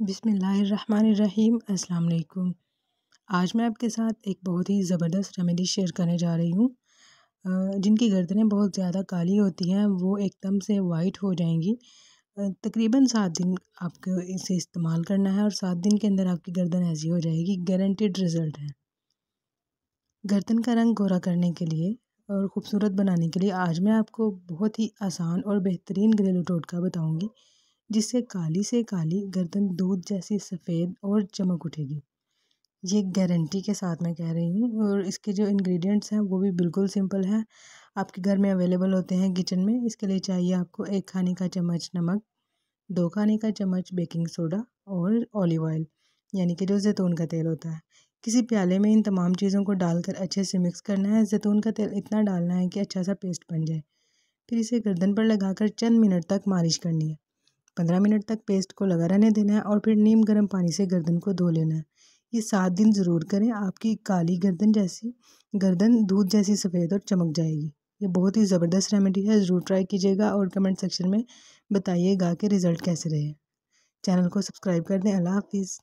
बिस्मिल्लाहिर्रहमानिर्रहीम। अस्सलाम वालेकुम। आज मैं आपके साथ एक बहुत ही ज़बरदस्त रेमेडी शेयर करने जा रही हूँ। जिनकी गर्दनें बहुत ज़्यादा काली होती हैं वो एकदम से वाइट हो जाएंगी। तकरीबन 7 दिन आपको इसे इस्तेमाल करना है और 7 दिन के अंदर आपकी गर्दन ऐसी हो जाएगी। गारंटीड रिज़ल्ट है। गर्दन का रंग गोरा करने के लिए और ख़ूबसूरत बनाने के लिए आज मैं आपको बहुत ही आसान और बेहतरीन घरेलू टोटका बताऊँगी, जिससे काली से काली गर्दन दूध जैसी सफ़ेद और चमक उठेगी। ये गारंटी के साथ मैं कह रही हूँ। और इसके जो इंग्रेडिएंट्स हैं वो भी बिल्कुल सिंपल हैं, आपके घर में अवेलेबल होते हैं किचन में। इसके लिए चाहिए आपको 1 खाने का चम्मच नमक, 2 खाने का चम्मच बेकिंग सोडा और ऑलिव ऑयल यानी कि जो जैतून का तेल होता है। किसी प्याले में इन तमाम चीज़ों को डालकर अच्छे से मिक्स करना है। जैतून का तेल इतना डालना है कि अच्छा सा पेस्ट बन जाए। फिर इसे गर्दन पर लगाकर चंद मिनट तक मालिश करनी है। 15 मिनट तक पेस्ट को लगा रहने देना है और फिर नीम गर्म पानी से गर्दन को धो लेना है। ये 7 दिन ज़रूर करें, आपकी काली गर्दन दूध जैसी सफ़ेद और चमक जाएगी। ये बहुत ही ज़बरदस्त रेमेडी है, ज़रूर ट्राई कीजिएगा और कमेंट सेक्शन में बताइएगा कि रिज़ल्ट कैसे रहे। चैनल को सब्सक्राइब कर दें। अल्लाह हाफिज़।